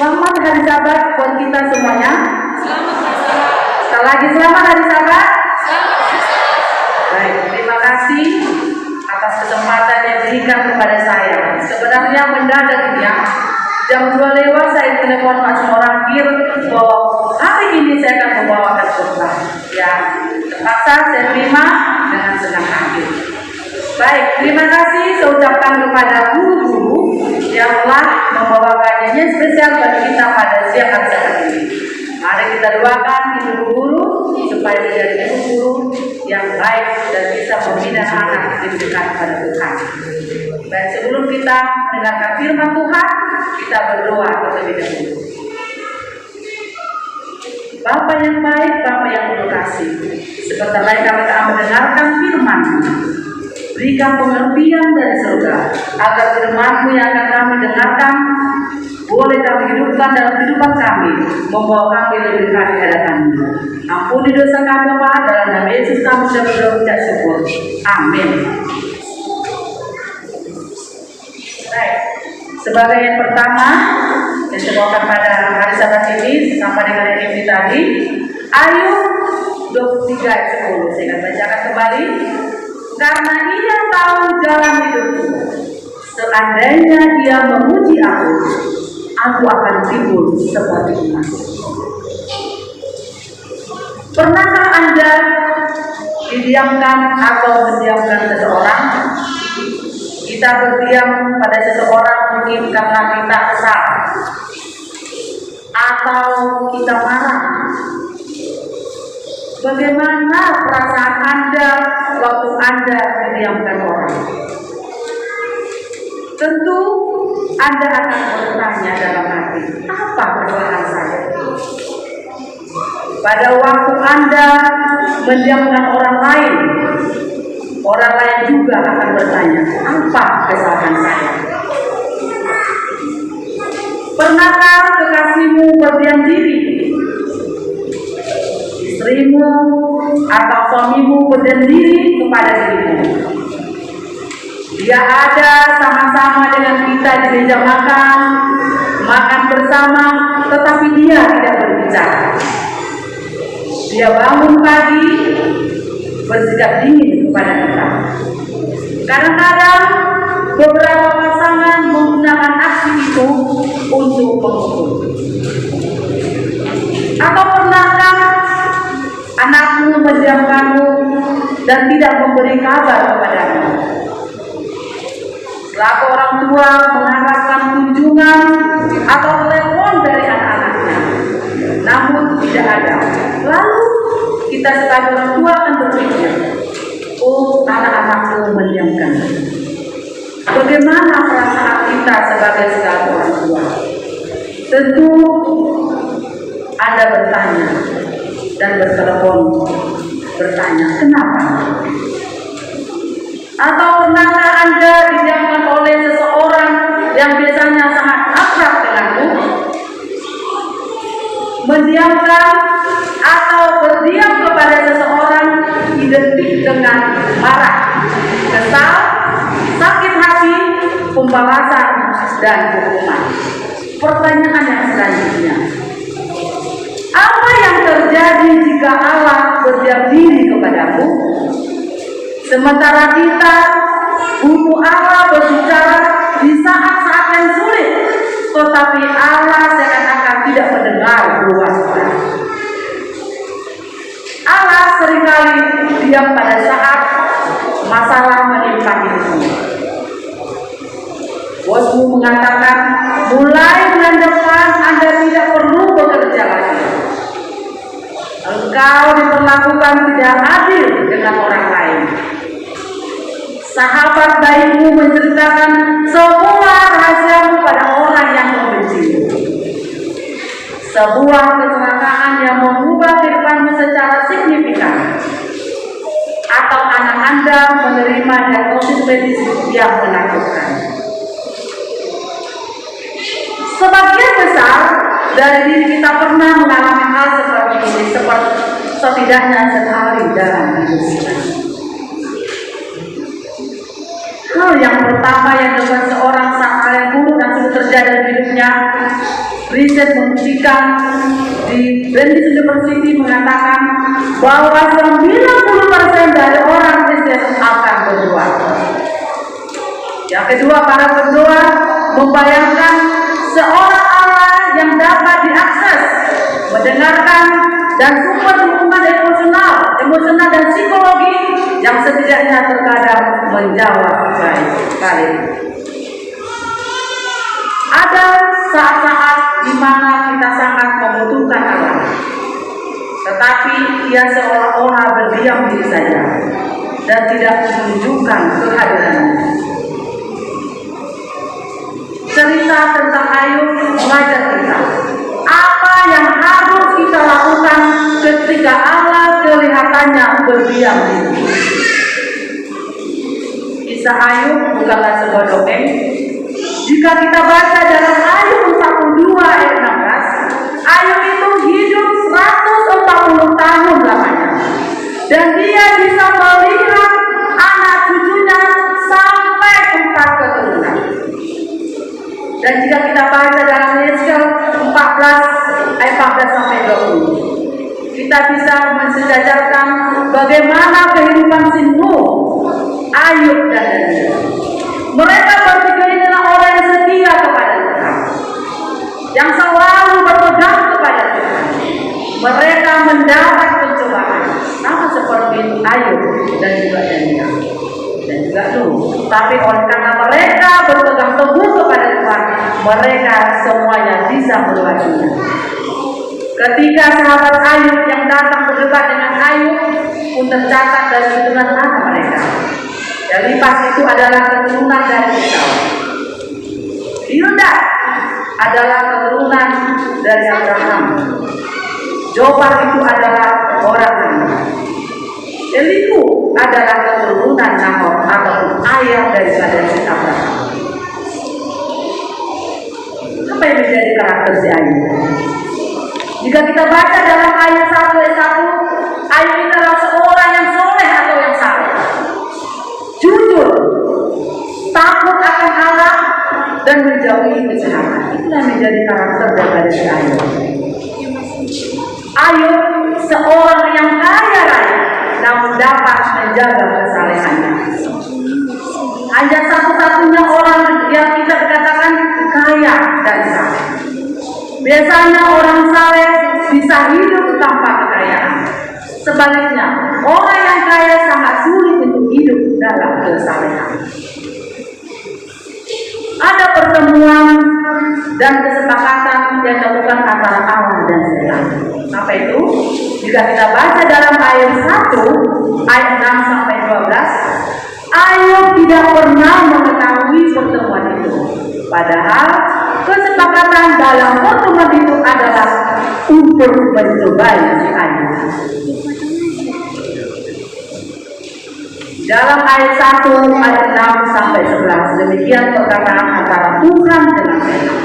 Selamat hari Sabat buat kita semuanya. Selamat hari Sabat. Sekali lagi selamat hari Sabat. Selamat hari Sabat. Baik, terima kasih atas kesempatan yang diberikan kepada saya. Sebenarnya mendadak ya. Jam 2 lewat saya telepon Pak Simorangkir bahwa hari ini saya akan membawakan khotbah. Ya, terpaksa saya terima dengan senang hati. Baik, terima kasih saya ucapkan kepada guru-guru yang telah membawakan nyanyian spesial bagi kita pada siang hari Sabat ini. Mari kita doakan ibu guru supaya menjadi ibu guru yang baik dan bisa membina anak lebih dekat pada Tuhan. Baik, sebelum kita mendengarkan firman Tuhan, kita berdoa terlebih dahulu. Bapa yang baik, Bapa yang penuh kasih, sebentar lagi kami akan mendengarkan firman. Berikan pengertian dari surga, agar firman-Mu yang akan kami dengarkan boleh kami hidupkan dalam kehidupan kami, membawa kami lebih dekat di hadapan-Mu. Ampuni dosa kami, Bapa, dalam nama Yesus kami sudah berdoa ucap syukur. Amin. Baik, sebagai yang pertama yang dibawakan pada hari Sabat ini sama dengan yang ini tadi, Ayub 23 ayat 10. Saya akan bacakan kembali. Karena ia tahu jalan hidupku, seandainya dia memuji aku akan timbul seperti emas. Pernahkah Anda didiamkan atau mendiamkan seseorang? Kita berdiam pada seseorang mungkin karena kita kesal atau kita marah. Bagaimana perasaan Anda waktu Anda didiamkan orang? Tentu Anda akan bertanya dalam hati, apa kesalahan saya? Pada waktu Anda mendiamkan orang lain juga akan bertanya, apa kesalahan saya? Pernahkah kekasihmu berdiam diri? Istrimu atau suamimu berdiam diri kepada dirimu? Dia ada sama-sama dengan kita di meja makan bersama, tetapi dia tidak berbicara. Dia bangun pagi bersikap dingin kepada kita. Kadang-kadang beberapa pasangan menggunakan aksi itu untuk menghukum. Atau pernahkah anakmu mendiamkanmu dan tidak memberi kabar kepadamu? Selaku orang tua mengharapkan kunjungan atau telepon dari anak-anaknya, namun tidak ada. Lalu kita sebagai orang tua akan berpikir, oh, anak-anakku mendiamkan. Bagaimana perasaan kita sebagai selaku orang tua? Tentu Anda bertanya dan bertelepon bertanya, kenapa? Atau pernahkah Anda didiamkan oleh seseorang yang biasanya sangat akrab denganmu? Mendiamkan atau berdiam kepada seseorang identik dengan marah, kesal, sakit hati, pembalasan, dan hukuman. Pertanyaan yang selanjutnya, apa yang terjadi jika Allah berdiam diri kepadamu? Sementara kita butuh Allah berbicara di saat-saat yang sulit, tetapi Allah seakan-akan tidak mendengar keluhan kita. Allah seringkali diam pada saat masalah menimpa hidupmu. Bosmu mengatakan, mulai bulan depan Anda tidak perlu bekerja lagi. Engkau diperlakukan tidak adil dengan orang lain. Sahabat baikmu menceritakan semua rahasiamu pada orang yang membencimu. Sebuah kecelakaan yang mengubah kehidupanmu secara signifikan. Atau anak Anda menerima diagnosis medis yang menakutkan. Sebagian besar dari diri kita pernah mengalami hal seperti ini, seperti setidaknya sekali dalam hidup kita. Hal yang pertama yang dilakukan seorang saat hal yang buruk dan sudah terjadi dalam hidupnya, riset membuktikan di Brandeis University mengatakan bahwa 90% dari orang Kristen akan berdoa. Yang kedua, para berdoa membayangkan seorang Allah yang dapat diakses, mendengarkan, dan sumber hubungan emosional dan psikologi yang setidaknya terkadang menjawab baik. Ada saat-saat di mana kita sangat membutuhkan Allah, tetapi Ia seolah-olah berdiam diri saja dan tidak menunjukkan kehadirannya. Cerita tentang Ayub mengajar kita apa yang harus kita lakukan ketika Allah kelihatannya berdiam diri. Kisah Ayub bukanlah sebuah dongeng. Jika kita baca dalam Ayub 42 ayat 16, Ayub itu hidup 140 tahun lamanya, dan dia bisa melihat anak cucunya sampai 4 keturunan. Dan jika kita baca dalam Yeskel 14 ayat 14 sampai 20, kita bisa mensejajarkan bagaimana kehidupan si Nuh, Ayub, dan Daniel. Mereka bertiga ini adalah orang yang setia kepada Tuhan, yang selalu berpegang kepada Tuhan. Mereka mendapat pencobaan, sama seperti Ayub dan juga Daniel dan juga Nuh. Tapi oleh karena mereka berpegang teguh kepada Tuhan, mereka semuanya bisa berwajib. Ketika sahabat Ayub yang datang berdebat dengan Ayub pun tercatat dari keturunan anak mereka. Elipas itu adalah keturunan dari Esau. Bildad adalah keturunan dari Abraham. Jobab itu adalah orang kaya. Elihu adalah keturunan Nahor ataupun ayah daripada si Abraham. Apa yang menjadi karakter si Ayub? Jika kita baca dalam ayat 1 ayat 1, Ayub itu adalah seorang yang soleh atau yang saleh, jujur, takut akan Allah, dan menjauhi kejahatan. Itulah yang menjadi karakter daripada si Ayub. Ayub seorang yang kaya raya, namun dapat menjaga kesalehannya. Hanya satu-satunya orang yang kita katakan kaya dan saleh. Biasanya orang saleh bisa hidup tanpa kekayaan. Sebaliknya, orang yang kaya sangat sulit untuk hidup dalam kesalehan. Ada pertemuan dan kesepakatan yang dilakukan antara Allah dan setan. Apa itu? Jika kita baca dalam ayat 1 ayat 6 sampai 12, Ayub tidak pernah mengetahui pertemuan itu. Padahal kesepakatan dalam pertemuan itu adalah untuk mencobai si Ayub. Dalam ayat 1 ayat 6 sampai 11, demikian perkataan antara Tuhan dengan setan.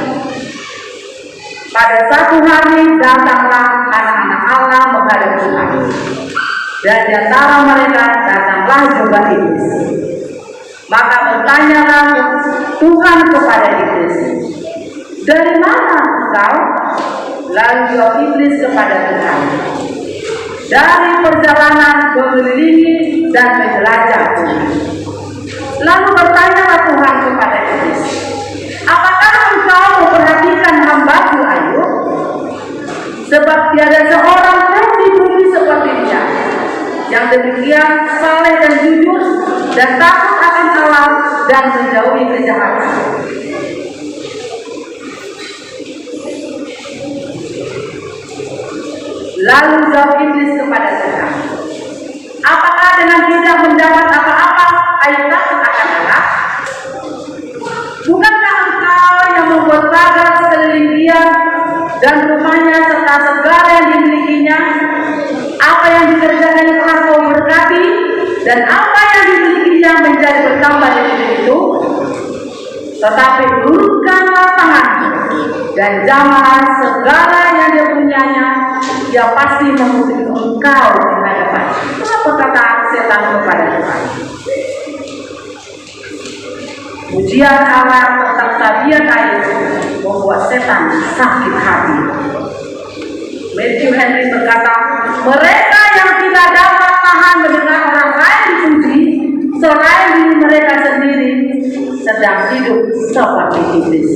Pada satu hari datanglah anak-anak Allah menghadap Tuhan, dan di antara mereka datanglah juga iblis. Maka bertanyalah Tuhan kepada iblis, "Dari mana engkau?" Lalu jawab iblis kepada Tuhan, "Dari perjalanan mengelilingi dan menjelajah bumi." Lalu bertanyalah Tuhan kepada iblis, "Apakah engkau memperhatikan hamba-Ku Ayub? Sebab tiada seorang pun di bumi seperti dia, yang demikian saleh dan jujur, dan takut akan Allah, dan menjauhi kejahatan." Lalu jawab iblis kepada Tuhan, "Apakah dengan tidak mendapat apa-apa Ayub takut akan Allah? Bukankah engkau yang membuat pagar sekeliling dia dan rumahnya serta segala yang dimilikinya? Apa yang dikerjakan telah kau berkati, dan apa yang dimilikinya menjadi bertambah di negeri itu? Tetapi ulurkanlah tanganmu, dan jamah segala yang dipunyainya, dia pasti mengutuk engkau di hadapan." Itulah perkataan setan kepada Tuhan. Pujian Allah tentang tabiat Ayub membuat setan sakit hati. Matthew Henry berkata, mereka yang tidak dapat tahan mendengar orang lain dipuji selain diri mereka sendiri sedang hidup seperti iblis.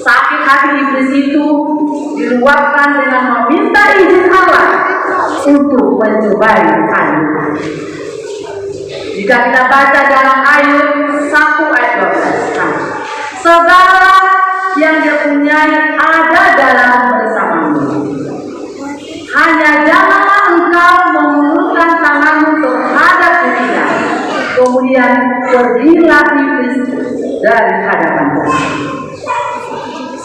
Sakit hati iblis itu diluapkan dengan meminta izin Allah untuk mencobai Ayub. Jika kita baca dalam Ayub 1 ayat 12, segala yang dia punyai ada dalam bersamamu. Hanya janganlah engkau mengulurkan tanganmu terhadap dia. Kemudian pergilah iblis dari hadapan Tuhan.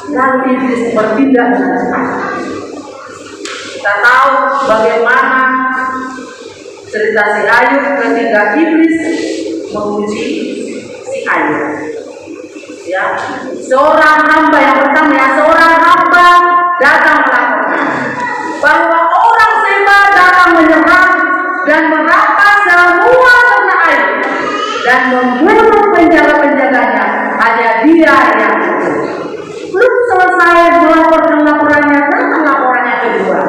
Lalu iblis bertindak dengan cepat. Kita tahu bagaimana cerita si Ayub ketika iblis menguji si Ayub. Ya, seorang hamba yang pertama ya, seorang hamba datang melaporkan bahwa orang Seba datang menyerang dan merampas semua ternak Ayub dan membunuh penjaga-penjaganya, hanya dia yang hidup. Belum selesai melaporkan laporannya, datang laporannya kedua.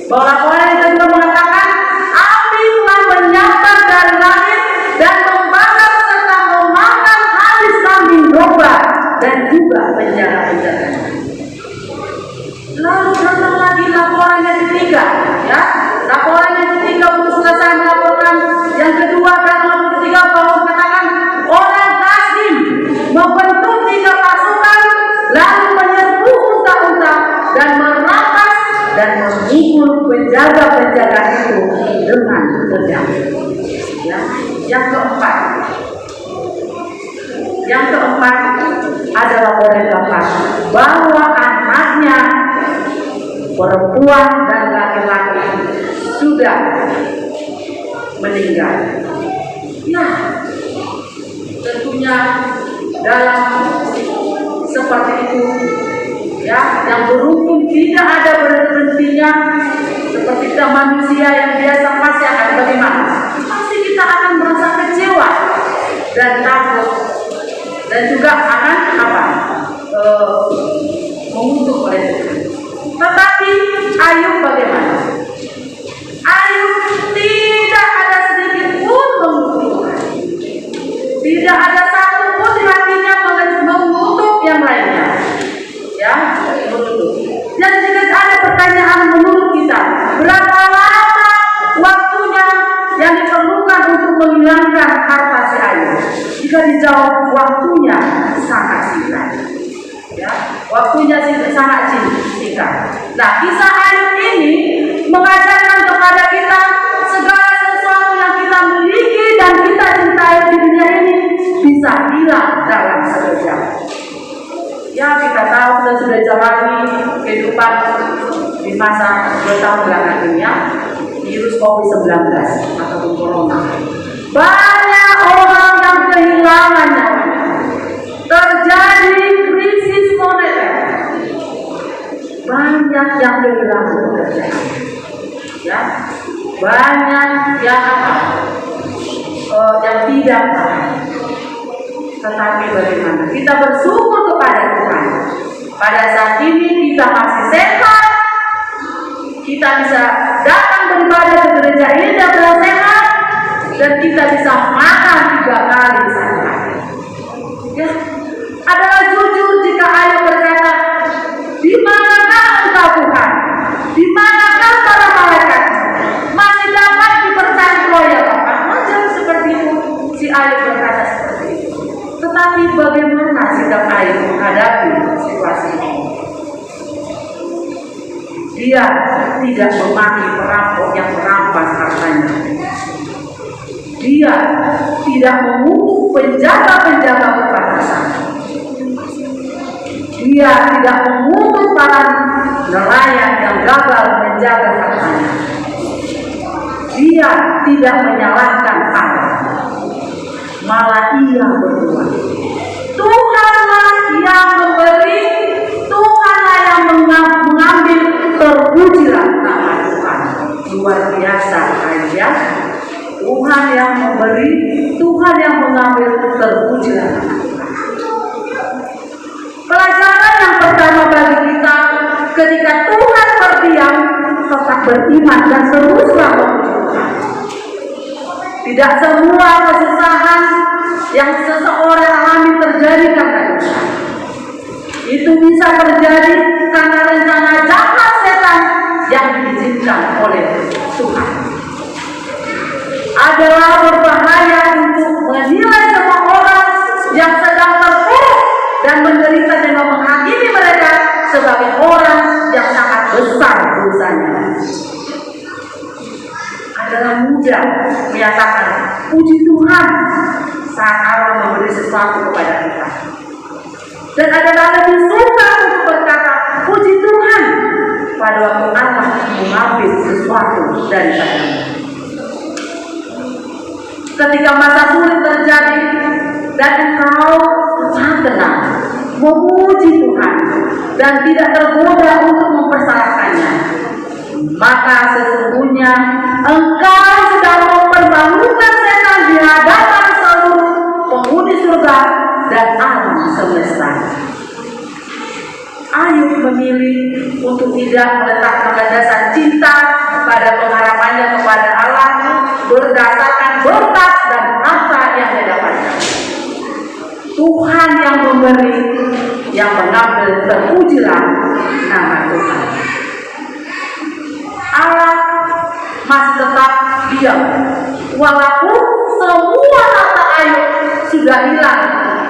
Bahwa laporan yang kedua mengatakan api telah menyambar dari langit dan membakar serta memakan habis kambing domba dan juga penjaga-penjaga. Lalu datang lagi laporan yang ketiga, ya. Laporan yang ketiga untuk selesai melaporkan yang kedua dan yang ketiga bahwa mengatakan orang Kasdim membentuk 3 pasukan lalu menyerbu unta-unta dan merampas dan memikul penjaga-penjaga itu dengan pedang. Ya. Yang keempat adalah berkata bahwa anaknya perempuan dan laki-laki sudah meninggal. Ya, tentunya dalam seperti itu, ya, yang berhukum tidak ada berhentinya. Seperti kita manusia yang biasa pasti akan bagaimana? Pasti kita akan merasa kecewa dan takut dan juga akan mengutuk oleh Tuhan. Tetapi Ayub bagaimana? Ayub tidak ada sedikit pun mengutuk. Tidak ada satu pun di hatinya mengutuk yang lainnya. Ya, mengutuk. Dan jika ada pertanyaan menurut kita, berapa lama waktunya yang diperlukan untuk menghilangkan harta si Ayub? Jika dijawab waktunya sangat singkat. Ya, waktunya sangat singkat. Nah, kisah Ayub ini mengajarkan kepada kita segala sesuatu yang kita miliki dan kita cintai di dunia ini bisa hilang dalam sekejap. Ya, kita tahu kita sudah jalani kehidupan di masa 2 tahun belakangan ini ya, virus COVID-19 atau corona. Banyak orang yang kehilangan nyawanya. Terjadi krisis moneter. Banyak yang kehilangan pekerjaan. Ya, banyak yang yang tidak tahan. Tetapi bagaimana? Kita bersyukur kepada Tuhan. Pada saat ini kita masih sehat. Kita bisa datang beribadah ke gereja ini dan sehat. Dan kita bisa makan 3 kali sehari. Ya, adalah jujur jika Ayub berkata, di manakah engkau Tuhan? Di manakah para malaikat? Masih dapat dipercaya ya Bapak? Wajar seperti itu. Si Ayub berkata seperti itu. Tetapi bagaimana sikap Ayub menghadapi situasi ini? Dia tidak memaki perampok yang merampas hartanya. Dia tidak mengutuk penjaga-penjaga perbatasan. Dia tidak mengutuk para nelayan yang gagal menjaga hartanya. Dia tidak menyalahkan Allah. Malah ia berdoa, Tuhanlah yang memberi, Tuhanlah yang mengambil, terpujilah nama Tuhan. Luar biasa aja. Tuhan yang memberi, Tuhan yang mengambil, terpujilah nama Tuhan. beriman dan teruslah memuji Tuhan. Tidak semua kesusahan yang seseorang alami terjadi karena dosa. Itu bisa terjadi karena rencana jahat setan yang diizinkan oleh Tuhan. Adalah berbahaya untuk menilai semua orang yang sedang terpuruk dan menderita dengan menghakimi mereka sebagai orang yang sangat besar dosanya. Adalah mudah menyatakan puji Tuhan saat Allah memberi sesuatu kepada kita, dan adalah lebih suka untuk berkata puji Tuhan pada waktu Allah mengambil sesuatu daripada. Ketika masa sulit terjadi dan engkau tetap tenang, memuji Tuhan dan tidak tergoda untuk mempersalahkannya, maka sesungguhnya engkau sedang mempermalukan setan di hadapan seluruh penghuni surga dan alam semesta. Ayub memilih untuk tidak meletakkan landasan cinta pada pengharapannya kepada Allah berdasarkan berkat dan harta yang dia dapatkan. Tuhan yang memberi, yang mengambil, terpujilah nama Tuhan. Allah masih tetap diam, walaupun semua harta Ayub sudah hilang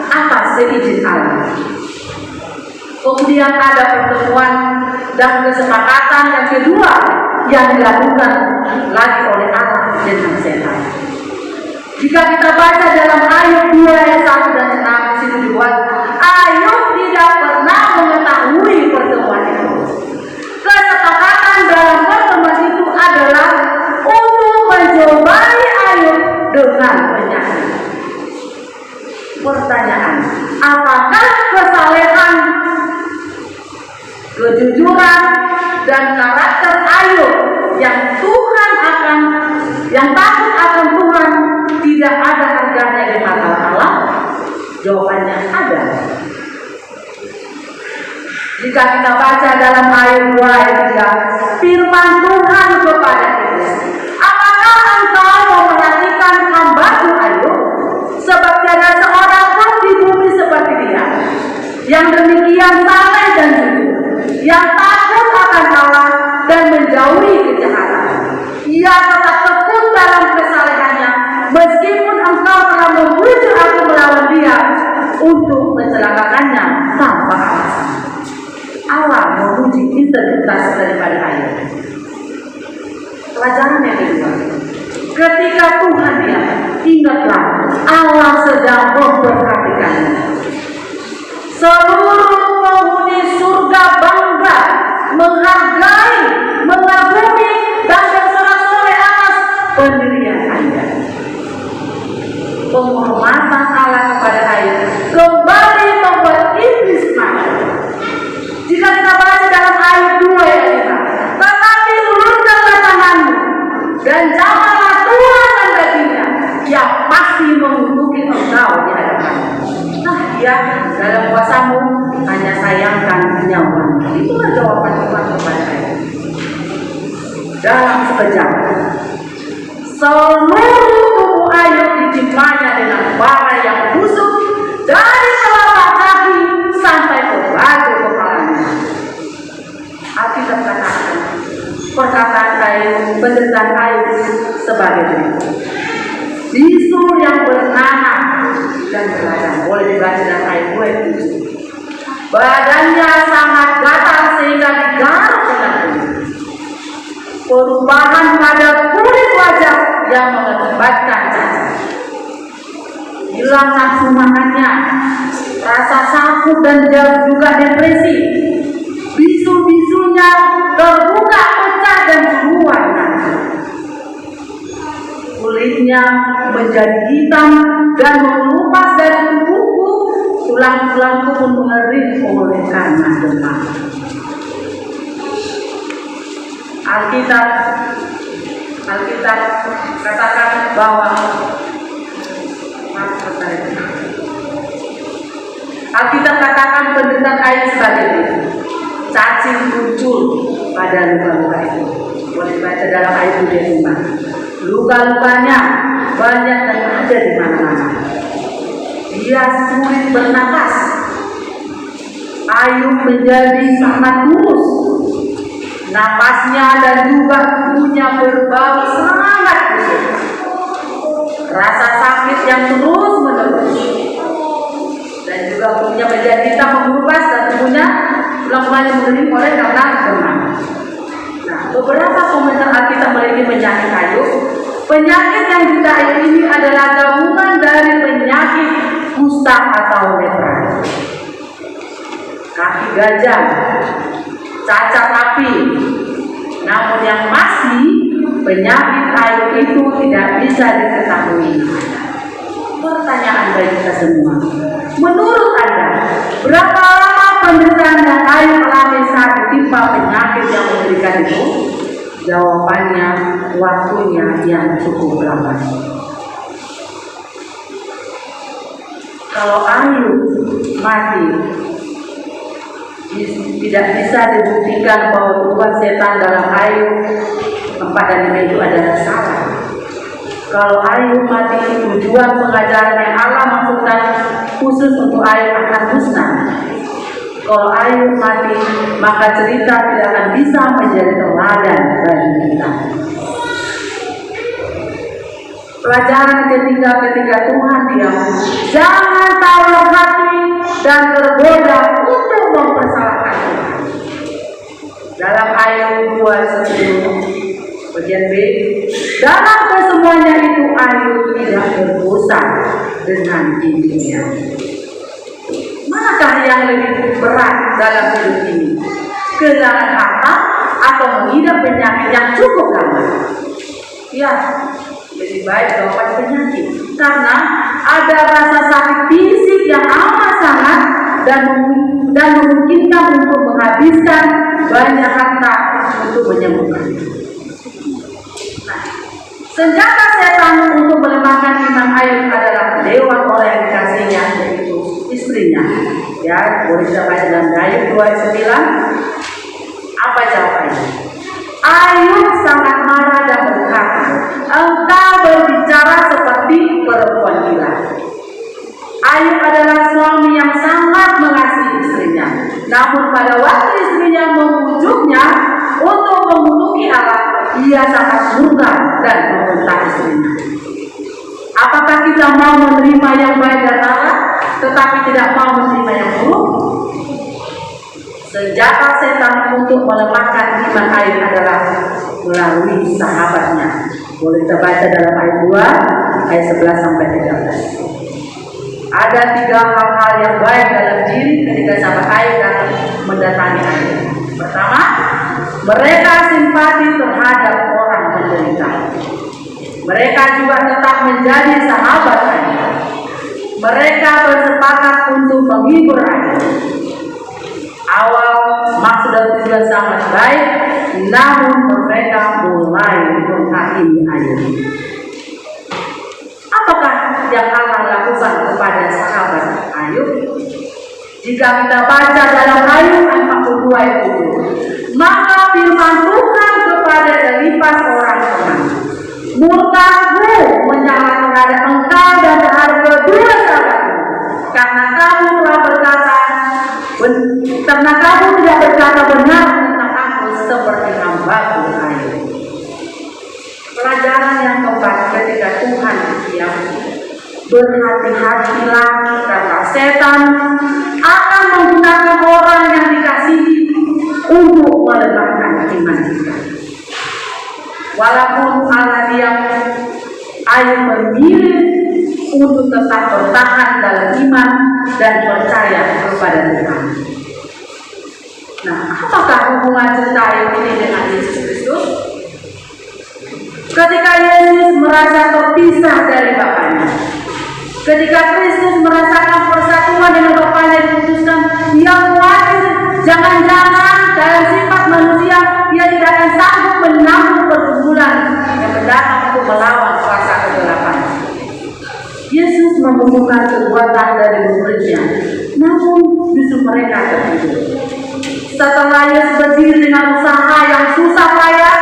atas seizin Allah. Kemudian ada pertemuan dan kesepakatan yang kedua yang dilakukan lagi oleh Allah dengan setan. Jika kita baca dalam Ayub 2 ayat 1 dan 6 di situ dibuat, Ayub tidak pernah mengetahui pertemuan itu. Kesepakatan dalam pertemuan itu adalah untuk mencobai Ayub dengan penyakit. Pertanyaan, apakah kesalehan, kejujuran, dan karakter Ayub yang takut akan Tuhan tidak ada harganya di mata Allah? Jawabannya ada. Jika kita baca dalam Ayub 2 ayat 3, firman Tuhan kepada Iblis, apakah engkau memperhatikan hamba-Ku Ayub? Sebab tiada seorang pun di bumi seperti dia, yang demikian saleh dan jujur, yang takut akan Allah dan menjauhi kejahatan. Ia tetap tekun dalam kesalehannya, meskipun engkau telah membujuk aku melawan dia untuk mencelakakannya tanpa alasan. Allah memuji integritas daripada Ayub. Pelajaran yang kedua, ketika Tuhan diam, ingatlah Allah sedang memperhatikanmu. Seluruh penghuni surga bangga, menghargai, mengagumi, dan bersorak-sorai atas pendirian Anda. Penghormatan Allah kepada Ayub kembali membuat iblis marah. Jika kita baca dalam Ayub 2 ayat 5, tetapi ulurkanlah tanganmu dan janganlah Tuhan dan dagingnya yang pasti mengutuki engkau di hadapanmu. Nah, dia dalam kuasamu hanya sayangkan nyawamu. Itulah jawaban Tuhan kepada Ayub. Dalam sekejap, seluruh tubuh Ayub ditimpanya dengan bara yang busuk dari telapak kaki sampai ke batu kepalanya. Alkitab katakan perkataan Ayub, penderitaan Ayub sebagai berikut. Bisu yang bernanah dan berladang, boleh dibaca dalam Ayub 2:7. Badannya sangat gatal sehingga digaruk dengan kulit. Perubahan pada kulit wajah yang mengakibatkan cacat. Hilang nafsu makannya, rasa sakit dan juga depresi. Bisu-bisunya terbuka pecah dan keluar nanti. Kulitnya menjadi hitam dan mengelupas dari tubuhku. Tulang-tulangku pun mengering oleh karena demam. Alkitab katakan bahwa Alkitab katakan penderitaan Ayub sebagai ini. Cacing muncul pada luka-luka itu. Boleh baca dalam ayat 25. Luka-lukanya banyak dan ada di mana-mana. Dia sulit bernapas. Ayub menjadi sangat kurus. Napasnya dan juga tubuhnya berbau sangat busuk. Rasa sakit yang terus menerus dan juga tubuhnya menjadi hitam mengelupas dan tubuhnya ulang-ulang mengering oleh karena demam. Nah, beberapa komentar Alkitab memiliki penyakit Ayub. Penyakit yang kita ini adalah gabungan dari penyakit kusta atau lepra, kaki gajah, cacat api. Namun yang pasti penyakit Ayub itu tidak bisa diketahui. Pertanyaan bagi kita semua, menurut Anda berapa lama penderitaan yang Ayub alami saat ditimpa penyakit yang mengerikan itu? Jawabannya, waktunya yang cukup lama. Kalau Ayub mati, tidak bisa dibuktikan bahwa tubuh setan dalam Ayub 4 dan 5 itu adalah salah. Kalau Ayub mati, tujuan pengajaran yang Allah maksudkan khusus untuk Ayub akan musnah. Kalau Ayub mati, maka cerita tidak akan bisa menjadi teladan bagi kita. Pelajaran ketika Tuhan diam, jangan tawar hati dan tergoda untuk mempersalahkan Tuhan. Dalam ayat 2:10 bagian B, dalam kesemuanya itu Ayub tidak berdosa dengan dirinya. Manakah yang lebih berat dalam hidup ini? Kehilangan harta atau mengidap penyakit yang cukup lama? Ya, lebih baik dapat penyakit, karena ada rasa sakit fisik yang amat sangat dan memungkinkan untuk menghabiskan banyak harta untuk menyembuhkan. Nah, senjata setan untuk melemahkan iman Ayub adalah lewat orang yang dikasihnya, yaitu istrinya. Ya, boleh kita baca dalam Ayub 2:9. Apa jawabannya? Ayub sangat marah dan berkata, engkau berbicara seperti perempuan gila. Ayub adalah suami yang sangat mengasihi istrinya. Namun pada waktu istrinya membujuknya untuk mengutuki Allah, ia sangat murka dan membentak istrinya. Apakah kita mau menerima yang baik dari Allah, tetapi tidak mau menerima yang buruk? Senjata setan untuk melemahkan iman Ayub adalah melalui sahabatnya. Boleh kita baca dalam ayat 2, ayat 11 sampai 13. Ada 3 hal-hal yang baik dalam diri ketika sahabat Ayub datang mendatangi Ayub. Pertama, mereka simpati terhadap orang menderita. Mereka juga tetap menjadi sahabat Ayub. Mereka bersepakat untuk menghibur Ayub. Awal maksud dan tujuan sangat baik, namun mereka mulai menghakimi Ayub. Apakah yang Allah lakukan kepada sahabat Ayub? Jika kita baca dalam Ayub 42 ayat 7, maka firman Tuhan kepada Elifas orang teman, murkaku menyala terhadap engkau dan terhadap kedua sahabatmu, karena kamu tidak berkata benar tentang aku seperti hambaku Ayub. Pelajaran yang keempat ketika Tuhan diam, berhati-hatilah karena setan akan menggunakan orang yang dikasihi untuk melemahkan iman kita. Walaupun Allah diam, Ayub memilih untuk tetap bertahan dalam iman dan percaya kepada Tuhan. Nah, apakah hubungan cerita Ayub ini dengan Yesus Kristus? Ketika Yesus merasa terpisah dari Bapaknya, ketika Kristus merasakan persatuan dengan Bapaknya, diputuskan dia khawatir jangan-jangan dalam sifat manusia dia tidak akan sanggup menanggung pergumulan yang mendatang untuk melawan kuasa kegelapan. Yesus membutuhkan kekuatan dari murid-Nya, namun justru mereka tertidur. Setelah Yesus berdiri dengan usaha yang susah payah,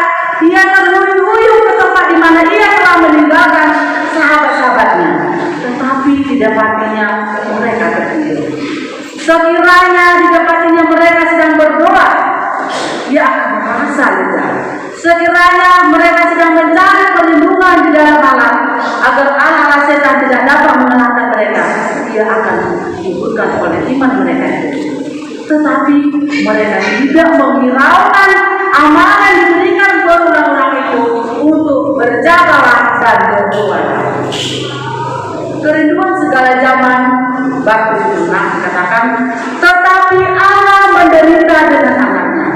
didapatinya mereka tertidur. Sekiranya didapatinya mereka sedang berdoa, ia akan merasa lega. Sekiranya mereka sedang mencari perlindungan di dalam Allah, agar Allah setan tidak dapat mengalahkan mereka, ia akan dihiburkan oleh iman mereka itu. Tetapi mereka tidak menghiraukan amalan yang diberikan orang-orang itu untuk berjaga dan berdoa. Kerinduan segala zaman baku Tuhan katakan, tetapi Allah menderita dengan anaknya.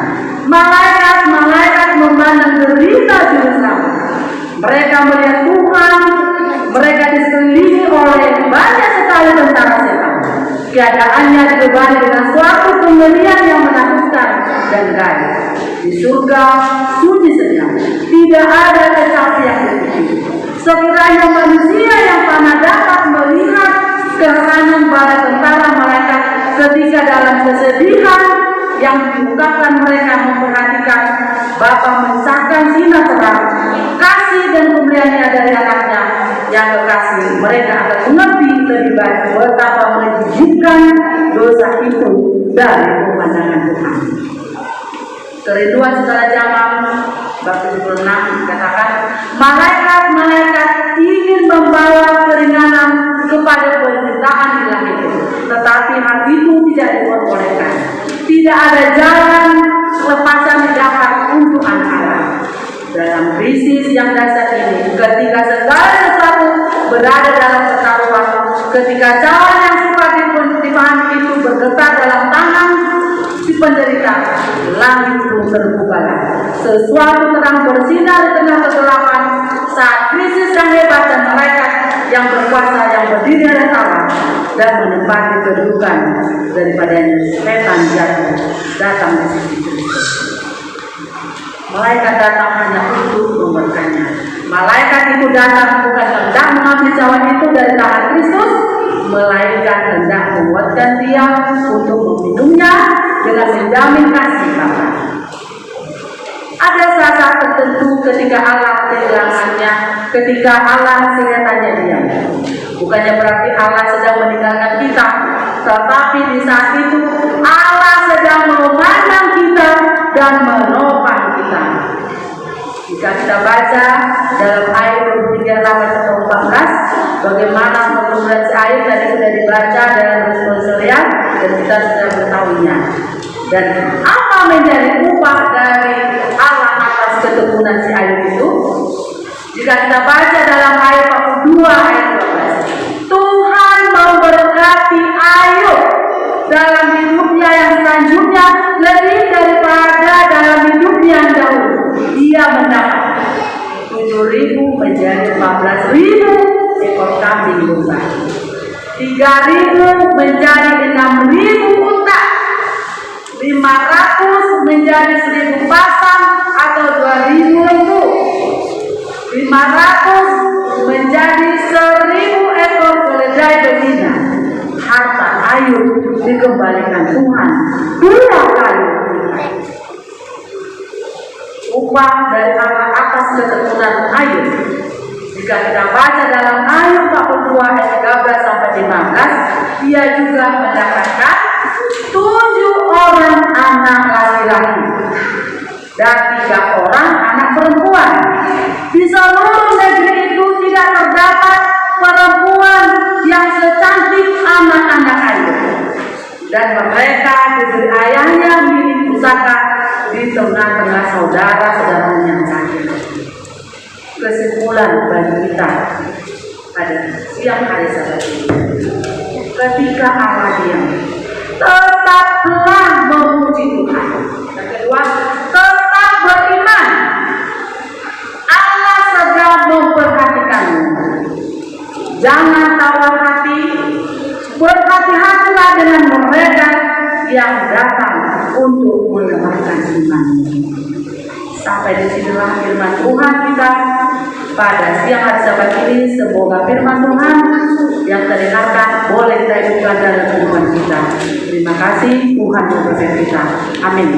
Malaikat-malaikat memandang derita Yerusalem. Mereka melihat Tuhan, mereka disekelilingi oleh banyak sekali tentara setan. Keadaannya dibebani dengan suatu kemeriahan yang menakutkan dan gaib. Di surga sunyi senyap, tidak ada kecapi yang berhenti. Sekiranya manusia yang panah dapat melihat keheranan para tentara malaikat ketika dalam kesedihan yang diungkapkan mereka memperhatikan Bapa mensahkan sinar terang, kasih dan kemuliaannya dari anaknya yang kekasih, mereka akan mengerti lebih baik betapa menjijikkan dosa itu dari pemandangan Tuhan. Kerinduan segala zaman, bab 76 dikatakan, malaikat-malaikat ingin membawa keringanan kepada penderitaan di langit itu, tetapi hatimu tidak diperbolehkan. Tidak ada jalan lepasan didapat untuk anak-anak. Dalam krisis yang dasar ini, ketika segala sesuatu berada dalam pertaruhan, ketika cawan yang suka dipahami itu bergetar dalam tangan si penderita, langit pun terbukalah. Sesuatu terang bersinar di tengah kegelapan saat krisis yang hebat dan malaikat yang berkuasa yang berdiri di Allah dan menempati kedudukan daripada setan jatuh datang di sisi Kristus. Malaikat datang hanya untuk memberkanya. Malaikat itu datang bukan hendak mengambil cawan itu dari tangan Kristus, melainkan hendak menguatkan dia untuk meminumnya dengan menjamin kasih Bapa. Ada saat tertentu ketika Allah kehilangannya, ketika Allah kelihatannya diam. Bukannya berarti Allah sedang meninggalkan kita, tetapi di saat itu Allah sedang memandang kita dan menopang kita. Jika kita baca dalam ayat 23-14, bagaimana konstruksi ayat tadi sudah dibaca dalam resolusian dan kita sudah mengetahuinya. Dan apa menjadi upah dari Allah atas ketekunan si ayat itu? Jika kita baca dalam ayat 42 ayat 12, Tuhan memberkati Ayub dalam hidupnya yang selanjutnya lebih daripada dalam hidupnya yang dahulu. Dia mendapat 7.000 menjadi 14.000 ekor kambing domba, 3.000 menjadi 6.000 unta, 500 menjadi 1.000 pasang atau 2.000 lembu, 500 menjadi 1.000 ekor keledai betina. Harta Ayub dikembalikan Tuhan 2 kali. Upah dari Allah atas ketekunan Ayub. Jika kita baca dalam Ayub 42 ayat 13 sampai 15, dia juga mendapatkan 7 orang anak laki-laki dan 3 orang anak perempuan. Di seluruh negeri itu tidak terdapat perempuan yang secantik anak-anak Ayub, dan mereka diberi ayahnya milik pusaka di tengah-tengah saudara-saudaranya yang sakit. Kesimpulan bagi kita pada siang hari saat ini, ketika Allah diam, tetaplah memuji Tuhan. Yang kedua, tetap beriman. Allah sedang memperhatikanmu. Jangan tawar hati. Berhati-hatilah dengan mereka yang datang untuk melemahkan imanmu. Sampai di sinilah firman Tuhan kita pada siang hari Sabat ini. Semoga firman Tuhan yang terdengarkan boleh kita hidupkan dalam kehidupan kita. Terima kasih, Tuhan memberkati kita. Amin.